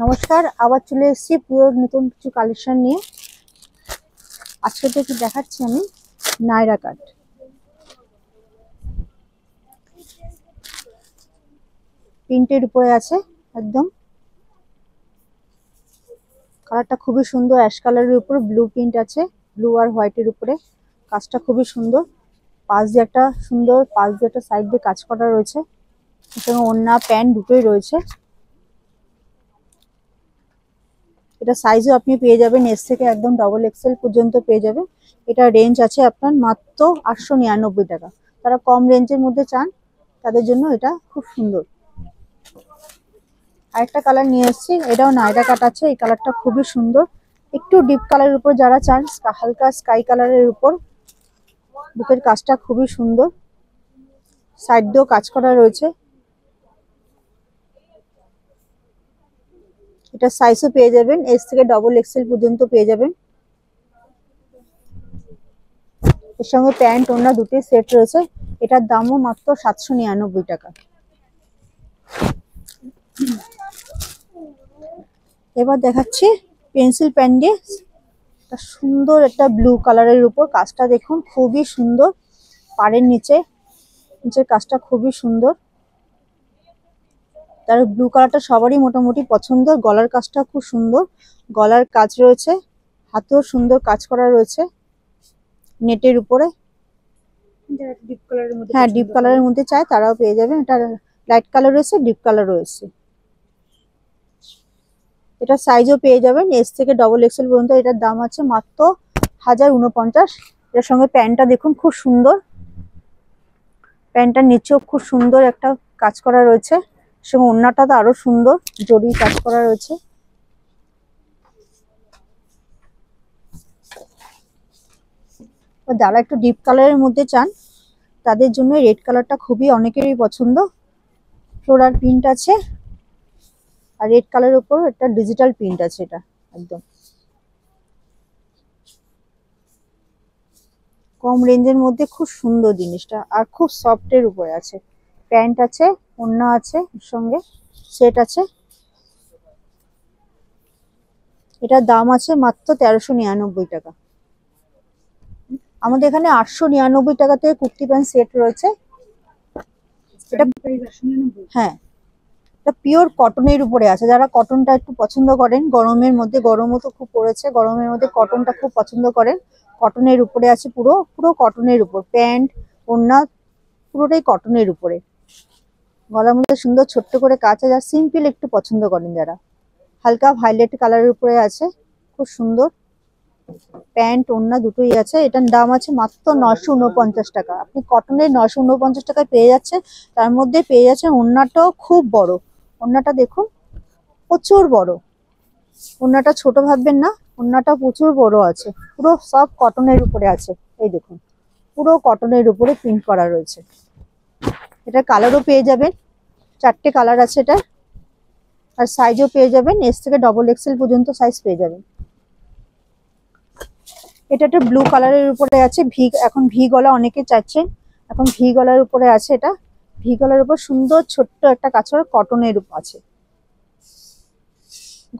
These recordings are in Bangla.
নমস্কার, আবার চলে এসেছি পুরো নতুন কিছু কালেকশন নিয়ে। আজকে তো একটু দেখাচ্ছি আমি নায়রা কাট। প্রিন্টের উপরে আছে একদম, কালারটা খুবই সুন্দর। অ্যাশ কালারের উপর ব্লু প্রিন্ট আছে, ব্লু আর হোয়াইটের উপরে। কাজটা খুবই সুন্দর। পাশ দিয়ে একটা সাইড দিয়ে কাজ করা রয়েছে। এখানে ওড়না প্যান্ট দুটোই রয়েছে। এটা সাইজও আপনি পেয়ে যাবেন এস থেকে একদম ডবল এক্সেল পর্যন্ত পেয়ে যাবেন। এটা রেঞ্জ আছে আপনার মাত্র 899 টাকা। তারা কম রেঞ্জের মধ্যে চান তাদের জন্য এটা খুব সুন্দর। আরেকটা কালার নিয়ে এসেছি, এটাও নায়রা কাট আছে। এই কালারটা খুবই সুন্দর, একটু ডিপ কালারের উপর যারা চান, হালকা স্কাই কালারের উপর। বুকের কাজটা খুবই সুন্দর, সাইড দিয়েও কাজ করা রয়েছে। এটা সাইজও পেয়ে যাবেন এস থেকে ডবল এক্সেল পর্যন্ত পেয়ে যাবেন। এর সঙ্গে প্যান্ট ওড়না দুটি সেট রয়েছে। এটার দামও মাত্র 799 টাকা। এবার দেখাচ্ছি পেন্সিল প্যান্ট দিয়ে সুন্দর একটা ব্লু কালারের উপর। কাজটা দেখুন খুবই সুন্দর। পাড়ের নিচের কাজটা খুবই সুন্দর। তার ব্লু কালারটা সবারই মোটামুটি পছন্দ। গলার কাজটা খুব সুন্দর, গলার কাজ রয়েছে, হাতেও সুন্দর কাজ করা রয়েছে নেটের উপরে। হ্যাঁ, ডিপ কালারের মধ্যে চাই তারাও পেয়ে যাবেন। এটা লাইট কালার রয়েছে, ডিপ কালার রয়েছে। এটা সাইজও পেয়ে যাবেন এস থেকে ডবল এক্সেল পর্যন্ত। এটার দাম আছে মাত্র 1049। এর সঙ্গে প্যান্টটা দেখুন খুব সুন্দর। প্যান্টটার নিচেও খুব সুন্দর একটা কাজ করা রয়েছে। সঙ্গে ওড়নাটা তো আরো সুন্দর, জরি কাজ করা রয়েছে। যারা একটু ডিপ কালারের মধ্যে চান তাদের জন্য রেড কালারটা খুবই অনেকেরই পছন্দ। ফ্লোরাল প্রিন্ট আছে আর রেড কালারের উপর একটা ডিজিটাল প্রিন্ট আছে। এটা একদম কম রেঞ্জের মধ্যে খুব সুন্দর জিনিসটা, আর খুব সফটের উপরে আছে। প্যান্ট আছে, ওড়না আছে, এর সঙ্গে সেট আছে। এটার দাম আছে মাত্র 1399 টাকা। আমাদের এখানে 899 টাকা থেকে কুর্তি প্যান্ট সেট রয়েছে। এটা হ্যাঁ, এটা পিওর কটনের উপরে আছে। যারা কটনটা একটু পছন্দ করেন, গরমের মধ্যে, গরমও তো খুব পড়েছে, গরমের মধ্যে কটনটা খুব পছন্দ করেন, কটনের উপরে আছে। পুরো পুরো কটনের উপর প্যান্ট ওড়না পুরোটাই কটনের উপরে। গলার মধ্যে সুন্দর ছোট্ট করে কাজ আছে। যারা সিম্পল একটু পছন্দ করেন, যারা হালকা ভায়োলেট কালারের উপরে আছে, খুব সুন্দর। প্যান্ট ওড়না দুটোই আছে। এটার দাম আছে মাত্র 949 টাকা। আপনি কটনের 949 টাকায় পেয়ে যাচ্ছেন। তার মধ্যে পেয়ে যাচ্ছেন ওড়নাটাও খুব বড়। ওড়নাটা দেখুন প্রচুর বড়। ওড়নাটা ছোট ভাববেন না, ওড়নাটা প্রচুর বড় আছে। পুরো সব কটনের উপরে আছে। এই দেখুন পুরো কটনের উপরে প্রিন্ট করা রয়েছে। এটা কালারও পেয়ে যাবেন, 4টে কালার আছে এটা। আর সাইজও পেয়ে যাবেন এস থেকে ডবল এক্সেল পর্যন্ত সাইজ পেয়ে যাবেন। এটা একটা ব্লু কালারের উপরে আছে। এখন ভি গলা অনেকে চাচ্ছেন, এখন ভি গলার উপরে আছে। এটা ভি গলার উপর সুন্দর ছোট্ট একটা কাজ করা কটনের উপর আছে।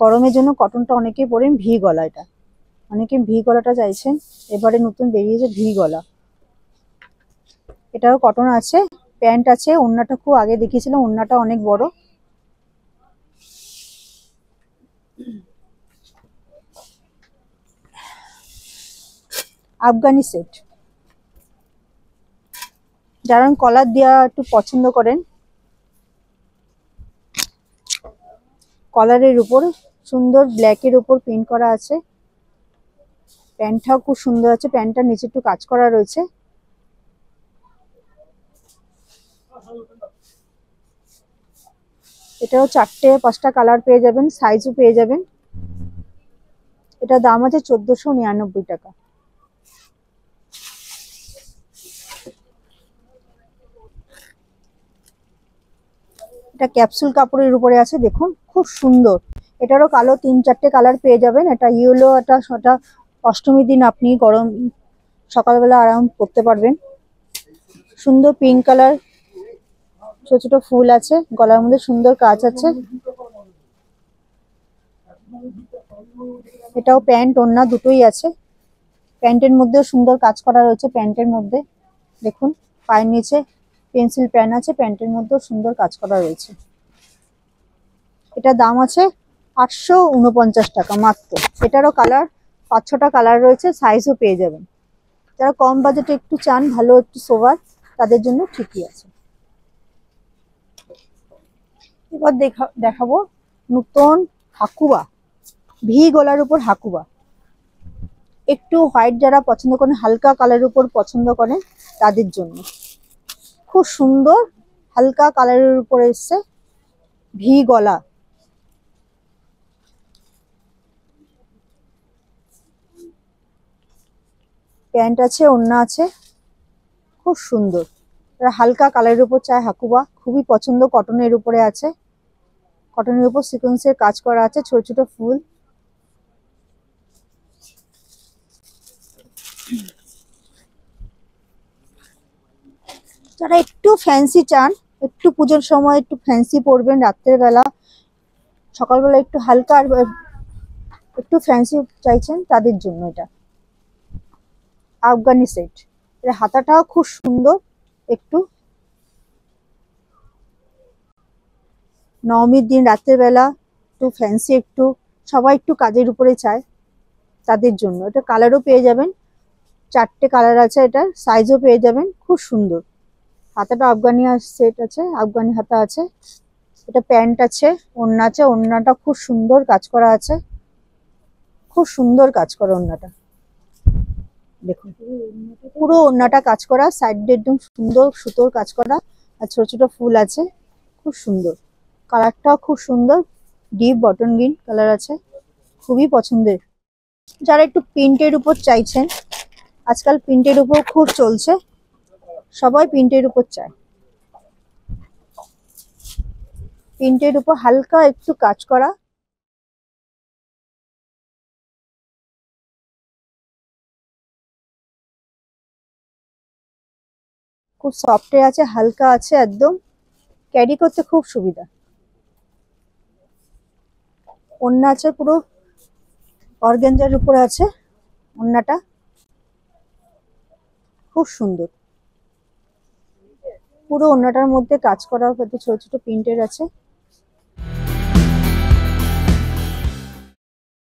গরমের জন্য কটনটা অনেকেই পরেন ভি গলা। এটা অনেকে ভি গলাটা চাইছেন, এবারে নতুন বেরিয়েছে ভি গলা। এটাও কটন আছে, প্যান্ট আছে। ওড়নাটা খুব আগে দেখিয়েছিলাম, ওড়নাটা অনেক বড়। আফগানি সেট, যারা কলার দেওয়া একটু পছন্দ করেন, কলারের উপর সুন্দর ব্ল্যাকের উপর প্রিন্ট করা আছে। প্যান্টটাও খুব সুন্দর আছে, প্যান্টটার নিচে একটু কাজ করা রয়েছে। এটাও 4টে 5টা কালার পেয়ে যাবেন, সাইজও পেয়ে যাবেন। এটা দাম আছে 1499 টাকা। এটা ক্যাপসুল কাপড়ের উপরে আছে, দেখুন খুব সুন্দর। এটারও কালো 3-4টে কালার পেয়ে যাবেন। এটা ইয়েলো, এটা অষ্টমীর দিন আপনি গরম সকালবেলা আরাম করতে পারবেন। সুন্দর পিঙ্ক কালার, ছোট ছোট ফুল আছে, গলার মধ্যে সুন্দর কাজ আছে। এটাও প্যান্ট ওড়না দুটোই আছে। প্যান্টের মধ্যেও সুন্দর কাজ করা রয়েছে। প্যান্টের মধ্যে দেখুন পায়ের নিচে পেন্সিল প্যান আছে, প্যান্টের মধ্যেও সুন্দর কাজ করা রয়েছে। এটা দাম আছে 849 টাকা মাত্র। এটারও কালার 5-6টা কালার রয়েছে, সাইজও পেয়ে যাবেন। যারা কম বাজেটে একটু চান ভালো একটু সোবার, তাদের জন্য ঠিকই আছে। এবার দেখাবো নতুন হাকুবা, ভি গলার উপর হাকুবা। একটু হোয়াইট যারা পছন্দ করেন, হালকা কালারের উপর পছন্দ করেন, তাদের জন্য খুব সুন্দর হালকা কালারের উপর এসছে ভি গলা। প্যান্ট আছে, ওড়না আছে, খুব সুন্দর। এরা হালকা কালারের উপর চায় হাকুবা, খুবই পছন্দ। কটনের উপরে আছে, কটনের উপর সিকোয়েন্সের কাজ করা আছে, ছোট ছোট ফুল। যারা একটু ফ্যান্সি চান, একটু পুজোর সময় একটু ফ্যান্সি পরবেন, রাত্রের বেলা সকালবেলা একটু হালকা আর একটু ফ্যান্সি চাইছেন, তাদের জন্য এটা আফগানি সেট। এর হাতাটাও খুব সুন্দর। একটু নবমীর দিন রাতের বেলা একটু ফ্যান্সি, একটু সবাই একটু কাজের উপরে চায়, তাদের জন্য এটা কালারও পেয়ে যাবেন। 4টে কালার আছে, এটার সাইজও পেয়ে যাবেন। খুব সুন্দর। হাতাটা আফগানি সেট আছে, আফগানি হাতা আছে। এটা প্যান্ট আছে, ওড়না আছে, ওড়নাটা খুব সুন্দর কাজ করা আছে, খুব সুন্দর কাজ করা ওড়নাটা। দেখুন পুরো ওড়নাটা কাজ করা, সাইডে একদম সুন্দর সুতোর কাজ করা, আর ছোট ছোট ফুল আছে, খুব সুন্দর। কালারটাও খুব সুন্দর, ডিপ বটন গ্রিন কালার আছে, খুবই পছন্দের। যারা একটু প্রিন্টের উপর চাইছেন, আজকাল প্রিন্টের উপর খুব চলছে, সবাই প্রিন্টের উপর চায়। প্রিন্টের উপর হালকা একটু কাজ করা, খুব সফটে আছে, হালকা আছে, একদম ক্যারি করতে খুব সুবিধা। ওড়না আছে পুরো অর্গানজার উপরে আছে, ওড়নাটা খুব সুন্দর। পুরো ওড়নাটার মধ্যে কাজ করা, ছোট ছোট প্রিন্টের আছে।